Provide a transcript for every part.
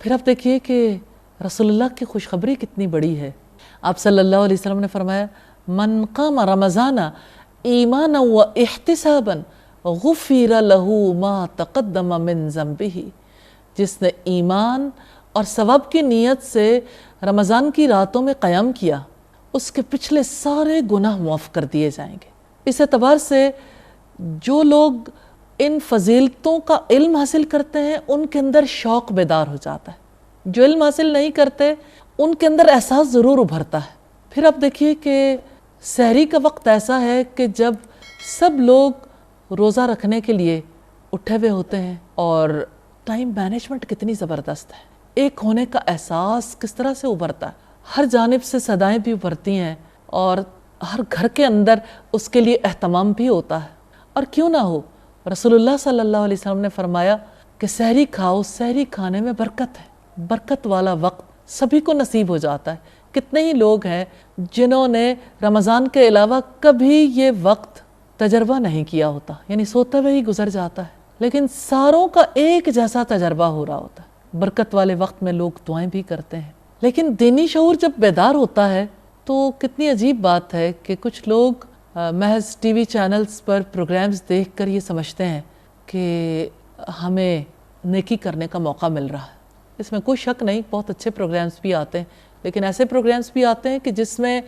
پھر آپ دیکھیے کہ رسول اللہ کی خوشخبری کتنی بڑی ہے. آپ صلی اللہ علیہ وسلم نے فرمایا من قام رمضان ایمانا و احتسابا غفر له ما تقدم من ذنبه. جس نے ایمان اور ثواب کی نیت سے رمضان کی راتوں میں قیام کیا اس کے پچھلے سارے گناہ معاف کر دیے جائیں گے. اس اعتبار سے جو لوگ ان فضیلتوں کا علم حاصل کرتے ہیں ان کے اندر شوق بیدار ہو جاتا ہے. جو علم حاصل نہیں کرتے ان کے اندر احساس ضرور ابھرتا ہے. پھر آپ دیکھیے کہ سحری کا وقت ایسا ہے کہ جب سب لوگ روزہ رکھنے کے لیے اٹھے ہوئے ہوتے ہیں اور ٹائم مینجمنٹ کتنی زبردست ہے. ایک ہونے کا احساس کس طرح سے ابھرتا ہے. ہر جانب سے صدائیں بھی ابھرتی ہیں اور ہر گھر کے اندر اس کے لیے اہتمام بھی ہوتا ہے. اور کیوں نہ ہو، رسول اللہ صلی اللہ علیہ وسلم نے فرمایا کہ سحری کھاؤ، سحری کھانے میں برکت ہے. برکت والا وقت سبھی کو نصیب ہو جاتا ہے. کتنے ہی لوگ ہیں جنہوں نے رمضان کے علاوہ کبھی یہ وقت تجربہ نہیں کیا ہوتا، یعنی سوتے ہوئے ہی گزر جاتا ہے، لیکن ساروں کا ایک جیسا تجربہ ہو رہا ہوتا ہے. برکت والے وقت میں لوگ دعائیں بھی کرتے ہیں. لیکن دینی شعور جب بیدار ہوتا ہے تو کتنی عجیب بات ہے کہ کچھ لوگ محض ٹی وی چینلز پر پروگرامز دیکھ کر یہ سمجھتے ہیں کہ ہمیں نیکی کرنے کا موقع مل رہا ہے. اس میں کوئی شک نہیں، بہت اچھے پروگرامز بھی آتے ہیں، لیکن ایسے پروگرامز بھی آتے ہیں کہ جس میں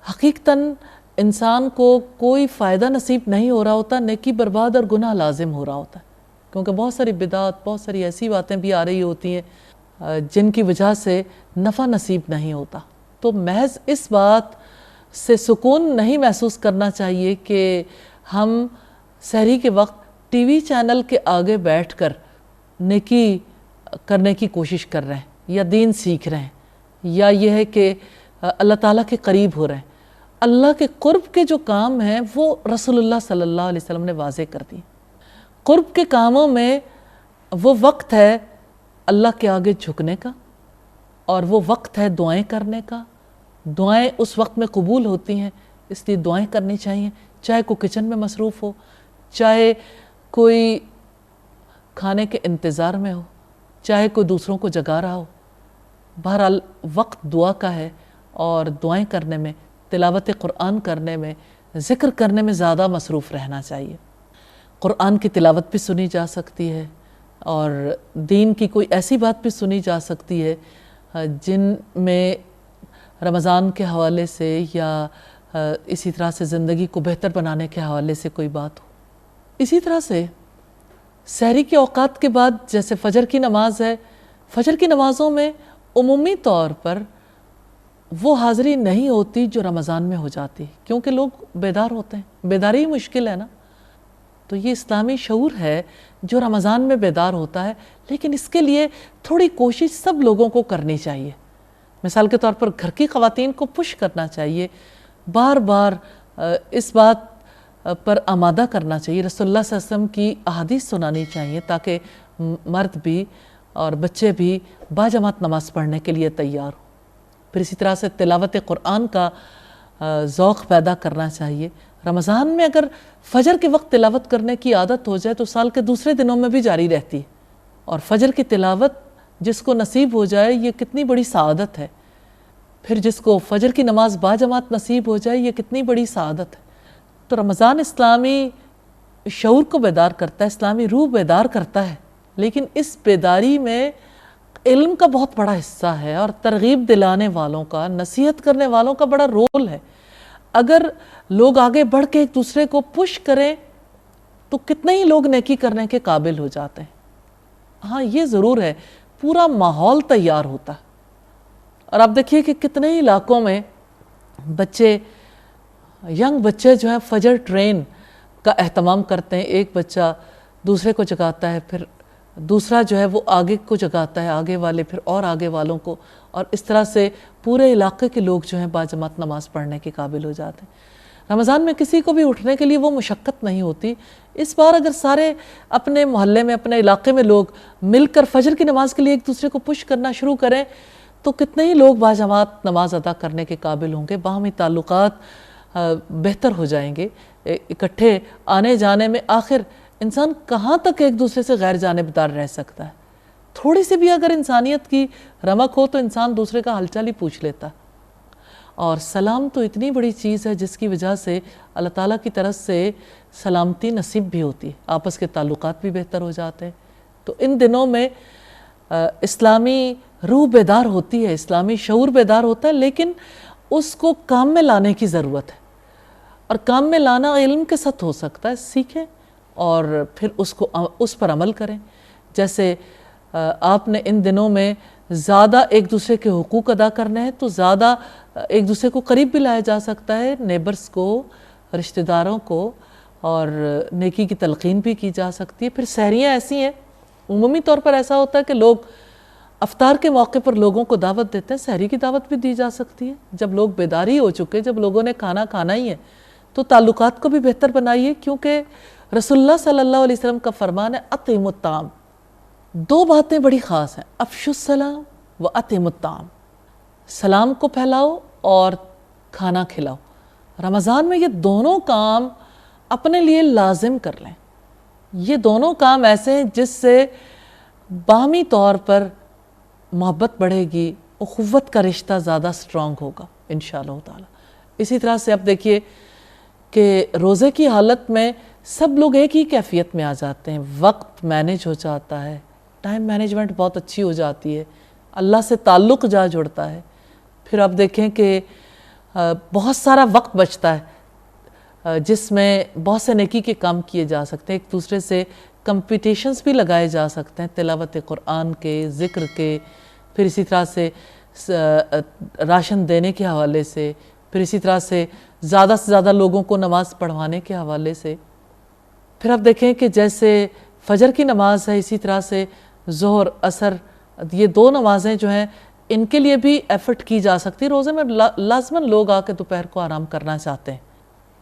حقیقتاً انسان کو کوئی فائدہ نصیب نہیں ہو رہا ہوتا، نیکی برباد اور گناہ لازم ہو رہا ہوتا ہے. کیونکہ بہت ساری بدعات، بہت ساری ایسی باتیں بھی آ رہی ہوتی ہیں جن کی وجہ سے نفع نصیب نہیں ہوتا. تو محض اس بات سے سکون نہیں محسوس کرنا چاہیے کہ ہم سحری کے وقت ٹی وی چینل کے آگے بیٹھ کر نیکی کرنے کی کوشش کر رہے ہیں یا دین سیکھ رہے ہیں، یا یہ ہے کہ اللہ تعالیٰ کے قریب ہو رہے ہیں. اللہ کے قرب کے جو کام ہیں وہ رسول اللہ صلی اللہ علیہ وسلم نے واضح کر دی. قرب کے کاموں میں وہ وقت ہے اللہ کے آگے جھکنے کا، اور وہ وقت ہے دعائیں کرنے کا. دعائیں اس وقت میں قبول ہوتی ہیں، اس لیے دعائیں کرنی چاہیے، چاہے کوئی کچن میں مصروف ہو، چاہے کوئی کھانے کے انتظار میں ہو، چاہے کوئی دوسروں کو جگا رہا ہو. بہرحال وقت دعا کا ہے، اور دعائیں کرنے میں، تلاوت قرآن کرنے میں، ذکر کرنے میں زیادہ مصروف رہنا چاہیے. قرآن کی تلاوت بھی سنی جا سکتی ہے اور دین کی کوئی ایسی بات بھی سنی جا سکتی ہے جن میں رمضان کے حوالے سے یا اسی طرح سے زندگی کو بہتر بنانے کے حوالے سے کوئی بات ہو. اسی طرح سے سحری کے اوقات کے بعد جیسے فجر کی نماز ہے، فجر کی نمازوں میں عمومی طور پر وہ حاضری نہیں ہوتی جو رمضان میں ہو جاتی، کیونکہ لوگ بیدار ہوتے ہیں. بیداری ہی مشکل ہے نا. تو یہ اسلامی شعور ہے جو رمضان میں بیدار ہوتا ہے، لیکن اس کے لیے تھوڑی کوشش سب لوگوں کو کرنی چاہیے. مثال کے طور پر گھر کی خواتین کو پش کرنا چاہیے، بار بار اس بات پر آمادہ کرنا چاہیے، رسول اللہ صلی اللہ علیہ وسلم کی احادیث سنانی چاہیے تاکہ مرد بھی اور بچے بھی باجماعت نماز پڑھنے کے لیے تیار ہوں. پھر اسی طرح سے تلاوت قرآن کا ذوق پیدا کرنا چاہیے. رمضان میں اگر فجر کے وقت تلاوت کرنے کی عادت ہو جائے تو سال کے دوسرے دنوں میں بھی جاری رہتی ہے، اور فجر کی تلاوت جس کو نصیب ہو جائے یہ کتنی بڑی سعادت ہے. پھر جس کو فجر کی نماز باجماعت نصیب ہو جائے یہ کتنی بڑی سعادت ہے. تو رمضان اسلامی شعور کو بیدار کرتا ہے، اسلامی روح بیدار کرتا ہے، لیکن اس بیداری میں علم کا بہت بڑا حصہ ہے اور ترغیب دلانے والوں کا، نصیحت کرنے والوں کا بڑا رول ہے. اگر لوگ آگے بڑھ کے ایک دوسرے کو پش کریں تو کتنے ہی لوگ نیکی کرنے کے قابل ہو جاتے ہیں. ہاں یہ ضرور ہے، پورا ماحول تیار ہوتا ہے. اور آپ دیکھیے کہ کتنے ہی علاقوں میں بچے، ینگ بچے جو ہیں فجر ٹرین کا اہتمام کرتے ہیں. ایک بچہ دوسرے کو جگاتا ہے، پھر دوسرا جو ہے وہ آگے کو جگاتا ہے، آگے والے پھر اور آگے والوں کو، اور اس طرح سے پورے علاقے کے لوگ جو ہیں باجماعت نماز پڑھنے کے قابل ہو جاتے ہیں. رمضان میں کسی کو بھی اٹھنے کے لیے وہ مشقت نہیں ہوتی. اس بار اگر سارے اپنے محلے میں، اپنے علاقے میں لوگ مل کر فجر کی نماز کے لیے ایک دوسرے کو پش کرنا شروع کریں تو کتنے ہی لوگ باجماعت نماز ادا کرنے کے قابل ہوں گے. باہمی تعلقات بہتر ہو جائیں گے. اکٹھے آنے جانے میں آخر انسان کہاں تک ایک دوسرے سے غیر جانبدار رہ سکتا ہے. تھوڑی سی بھی اگر انسانیت کی رمق ہو تو انسان دوسرے کا حال چال ہی پوچھ لیتا. اور سلام تو اتنی بڑی چیز ہے جس کی وجہ سے اللہ تعالیٰ کی طرف سے سلامتی نصیب بھی ہوتی ہے، آپس کے تعلقات بھی بہتر ہو جاتے ہیں. تو ان دنوں میں اسلامی روح بیدار ہوتی ہے، اسلامی شعور بیدار ہوتا ہے، لیکن اس کو کام میں لانے کی ضرورت ہے. اور کام میں لانا علم کے ساتھ ہو سکتا ہے، سیکھیں اور پھر اس پر عمل کریں. جیسے آپ نے ان دنوں میں زیادہ ایک دوسرے کے حقوق ادا کرنے ہیں تو زیادہ ایک دوسرے کو قریب بھی لایا جا سکتا ہے، نیبرز کو، رشتہ داروں کو، اور نیکی کی تلقین بھی کی جا سکتی ہے. پھر سحریاں ایسی ہیں، عمومی طور پر ایسا ہوتا ہے کہ لوگ افطار کے موقع پر لوگوں کو دعوت دیتے ہیں، سحری کی دعوت بھی دی جا سکتی ہے. جب لوگ بیداری ہو چکے، جب لوگوں نے کھانا کھانا ہی ہے تو تعلقات کو بھی بہتر بنائیے، کیونکہ رسول اللہ صلی اللہ علیہ وسلم کا فرمان ہے اطعموا الطعام. دو باتیں بڑی خاص ہیں، افشوا السلام و اطعموا الطعام. سلام کو پھیلاؤ اور کھانا کھلاؤ. رمضان میں یہ دونوں کام اپنے لیے لازم کر لیں. یہ دونوں کام ایسے ہیں جس سے باہمی طور پر محبت بڑھے گی، اخوت کا رشتہ زیادہ سٹرونگ ہوگا انشاءاللہ تعالی. اسی طرح سے اب دیکھیے کہ روزے کی حالت میں سب لوگ ایک ہی کیفیت میں آ جاتے ہیں، وقت مینیج ہو جاتا ہے، ٹائم مینجمنٹ بہت اچھی ہو جاتی ہے، اللہ سے تعلق جا جڑتا ہے. پھر آپ دیکھیں کہ بہت سارا وقت بچتا ہے جس میں بہت سے نیکی کے کام کیے جا سکتے ہیں، ایک دوسرے سے کمپٹیشنز بھی لگائے جا سکتے ہیں، تلاوت قرآن کے، ذکر کے، پھر اسی طرح سے راشن دینے کے حوالے سے، پھر اسی طرح سے زیادہ لوگوں کو نماز پڑھوانے کے حوالے سے. پھر آپ دیکھیں کہ جیسے فجر کی نماز ہے، اسی طرح سے ظہر، عصر، یہ دو نمازیں جو ہیں ان کے لیے بھی ایفرٹ کی جا سکتی. روزے میں لازماً لوگ آ کے دوپہر کو آرام کرنا چاہتے ہیں،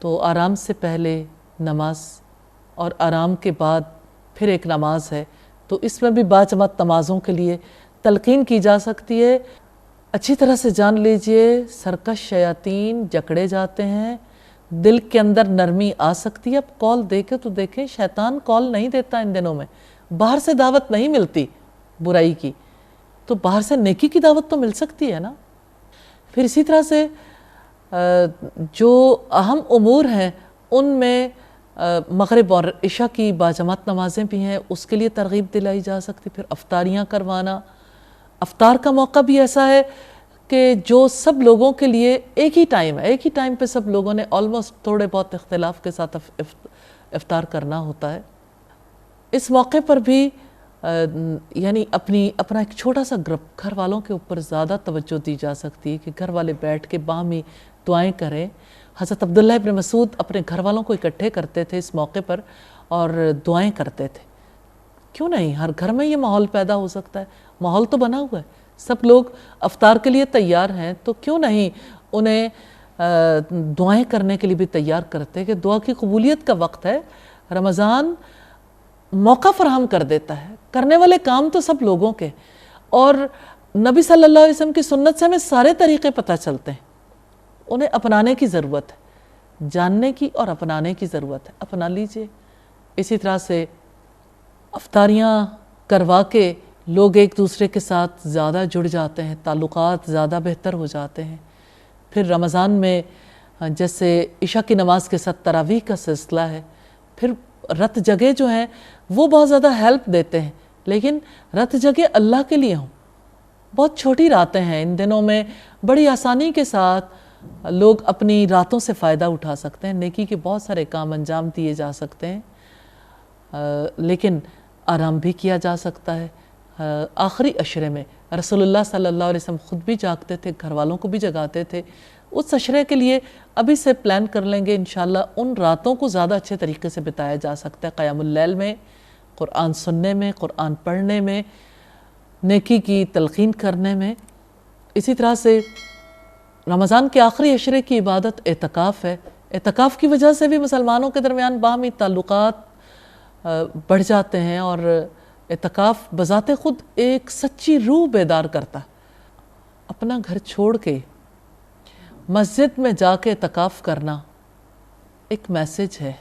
تو آرام سے پہلے نماز اور آرام کے بعد پھر ایک نماز ہے، تو اس میں بھی باجماعت نمازوں کے لیے تلقین کی جا سکتی ہے. اچھی طرح سے جان لیجئے سرکش شیاطین جکڑے جاتے ہیں، دل کے اندر نرمی آ سکتی ہے. اب کال دے کے تو دیکھیں، شیطان کال نہیں دیتا ان دنوں میں، باہر سے دعوت نہیں ملتی برائی کی، تو باہر سے نیکی کی دعوت تو مل سکتی ہے نا. پھر اسی طرح سے جو اہم امور ہیں ان میں مغرب اور عشاء کی باجماعت نمازیں بھی ہیں، اس کے لیے ترغیب دلائی جا سکتی. پھر افطاریاں کروانا، افطار کا موقع بھی ایسا ہے کہ جو سب لوگوں کے لیے ایک ہی ٹائم ہے، ایک ہی ٹائم پہ سب لوگوں نے آلموسٹ تھوڑے بہت اختلاف کے ساتھ افطار کرنا ہوتا ہے. اس موقع پر بھی یعنی اپنا ایک چھوٹا سا گروپ گھر والوں کے اوپر زیادہ توجہ دی جا سکتی ہے کہ گھر والے بیٹھ کے باہمی دعائیں کریں. حضرت عبداللہ ابن مسعود اپنے گھر والوں کو اکٹھے کرتے تھے اس موقع پر اور دعائیں کرتے تھے. کیوں نہیں؟ ہر گھر میں یہ ماحول پیدا ہو سکتا ہے، ماحول تو بنا ہوا ہے، سب لوگ افطار کے لیے تیار ہیں، تو کیوں نہیں انہیں دعائیں کرنے کے لیے بھی تیار کرتے کہ دعا کی قبولیت کا وقت ہے. رمضان موقع فراہم کر دیتا ہے، کرنے والے کام تو سب لوگوں کے، اور نبی صلی اللہ علیہ وسلم کی سنت سے ہمیں سارے طریقے پتہ چلتے ہیں. انہیں اپنانے کی ضرورت ہے، جاننے کی اور اپنانے کی ضرورت ہے، اپنا لیجئے. اسی طرح سے افطاریاں کروا کے لوگ ایک دوسرے کے ساتھ زیادہ جڑ جاتے ہیں، تعلقات زیادہ بہتر ہو جاتے ہیں. پھر رمضان میں جیسے عشاء کی نماز کے ساتھ تراویح کا سلسلہ ہے، پھر رت جگہ جو ہیں وہ بہت زیادہ ہیلپ دیتے ہیں، لیکن رت جگہ اللہ کے لیے ہوں. بہت چھوٹی راتیں ہیں، ان دنوں میں بڑی آسانی کے ساتھ لوگ اپنی راتوں سے فائدہ اٹھا سکتے ہیں، نیکی کے بہت سارے کام انجام دیے جا سکتے ہیں، لیکن آرام بھی کیا جا سکتا ہے. آخری عشرے میں رسول اللہ صلی اللہ علیہ وسلم خود بھی جاگتے تھے، گھر والوں کو بھی جگاتے تھے. اس عشرے کے لیے ابھی سے پلان کر لیں گے انشاءاللہ. ان راتوں کو زیادہ اچھے طریقے سے بتایا جا سکتا ہے، قیام اللیل میں، قرآن سننے میں، قرآن پڑھنے میں، نیکی کی تلقین کرنے میں. اسی طرح سے رمضان کے آخری عشرے کی عبادت اعتکاف ہے. اعتکاف کی وجہ سے بھی مسلمانوں کے درمیان باہمی تعلقات بڑھ جاتے ہیں، اور اعتکاف بذات خود ایک سچی روح بیدار کرتا ہے. اپنا گھر چھوڑ کے مسجد میں جا کے اعتکاف کرنا ایک میسج ہے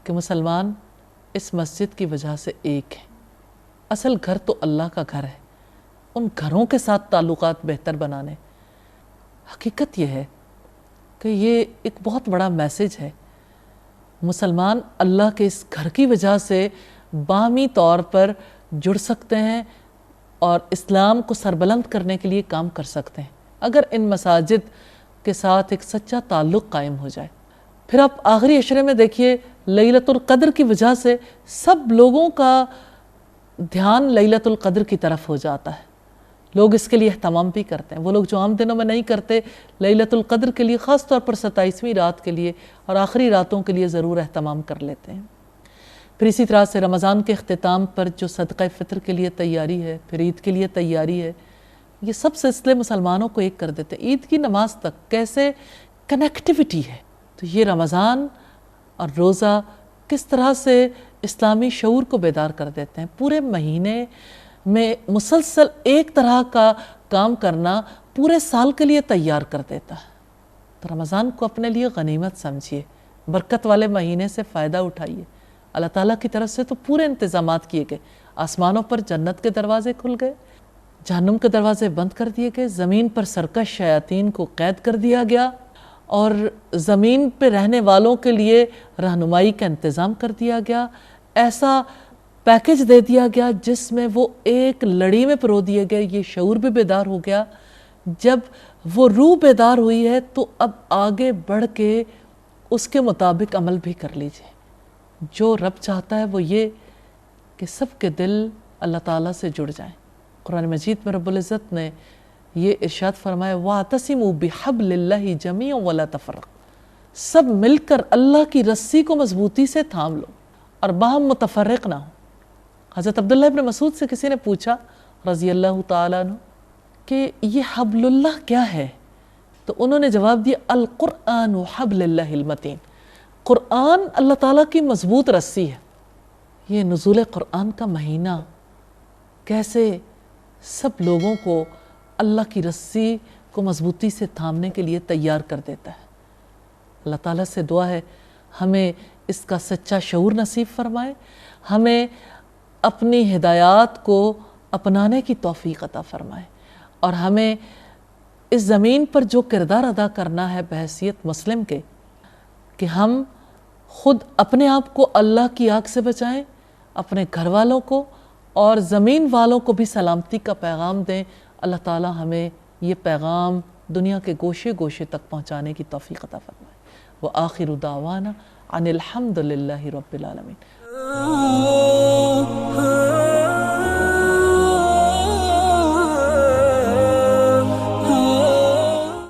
کہ مسلمان اس مسجد کی وجہ سے ایک ہے. اصل گھر تو اللہ کا گھر ہے، ان گھروں کے ساتھ تعلقات بہتر بنانے۔ حقیقت یہ ہے کہ یہ ایک بہت بڑا میسیج ہے۔ مسلمان اللہ کے اس گھر کی وجہ سے باہمی طور پر جڑ سکتے ہیں اور اسلام کو سربلند کرنے کے لیے کام کر سکتے ہیں، اگر ان مساجد کے ساتھ ایک سچا تعلق قائم ہو جائے۔ پھر آپ آخری عشرے میں دیکھیے، لیلۃ القدر کی وجہ سے سب لوگوں کا دھیان لیلۃ القدر کی طرف ہو جاتا ہے، لوگ اس کے لیے اہتمام بھی کرتے ہیں۔ وہ لوگ جو عام دنوں میں نہیں کرتے، لیلۃ القدر کے لیے خاص طور پر 27ویں رات کے لیے اور آخری راتوں کے لیے ضرور اہتمام کر لیتے ہیں۔ پھر اسی طرح سے رمضان کے اختتام پر جو صدقہ فطر کے لیے تیاری ہے، پھر عید کے لیے تیاری ہے، یہ سب سلسلے مسلمانوں کو ایک کر دیتے ہیں۔ عید کی نماز تک کیسے کنیکٹیوٹی ہے، تو یہ رمضان اور روزہ کس طرح سے اسلامی شعور کو بیدار کر دیتے ہیں۔ پورے مہینے میں مسلسل ایک طرح کا کام کرنا پورے سال کے لیے تیار کر دیتا ہے۔ تو رمضان کو اپنے لیے غنیمت سمجھیے، برکت والے مہینے سے فائدہ اٹھائیے۔ اللہ تعالیٰ کی طرف سے تو پورے انتظامات کیے گئے، آسمانوں پر جنت کے دروازے کھل گئے، جہنم کے دروازے بند کر دیے گئے، زمین پر سرکش شیاطین کو قید کر دیا گیا، اور زمین پہ رہنے والوں کے لیے رہنمائی کا انتظام کر دیا گیا۔ ایسا پیکج دے دیا گیا جس میں وہ ایک لڑی میں پرو دیے گئے۔ یہ شعور بھی بیدار ہو گیا۔ جب وہ روح بیدار ہوئی ہے تو اب آگے بڑھ کے اس کے مطابق عمل بھی کر لیجئے۔ جو رب چاہتا ہے وہ یہ کہ سب کے دل اللہ تعالیٰ سے جڑ جائیں۔ قرآن مجید میں رب العزت نے یہ ارشاد فرمایا وَاعْتَصِمُوا بِحَبْلِ اللَّهِ جَمِيعًا وَلَا تَفَرَّقُوا، سب مل کر اللہ کی رسی کو مضبوطی سے تھام لو اور باہم متفرق نہ ہو۔ حضرت عبداللہ ابن مسعود سے کسی نے پوچھا رضی اللہ تعالیٰ عنہ کہ یہ حبل اللہ کیا ہے، تو انہوں نے جواب دیا القرآن حبل اللہ المتین، قرآن اللہ تعالیٰ کی مضبوط رسی ہے۔ یہ نزول قرآن کا مہینہ کیسے سب لوگوں کو اللہ کی رسی کو مضبوطی سے تھامنے کے لیے تیار کر دیتا ہے۔ اللہ تعالیٰ سے دعا ہے ہمیں اس کا سچا شعور نصیب فرمائے، ہمیں اپنی ہدایات کو اپنانے کی توفیق عطا فرمائے، اور ہمیں اس زمین پر جو کردار ادا کرنا ہے بحیثیت مسلم کے، کہ ہم خود اپنے آپ کو اللہ کی آگ سے بچائیں، اپنے گھر والوں کو اور زمین والوں کو بھی سلامتی کا پیغام دیں۔ اللہ تعالیٰ ہمیں یہ پیغام دنیا کے گوشے گوشے تک پہنچانے کی توفیق عطا فرمائے۔ وآخر دعوانا ان الحمد للہ رب العالمین۔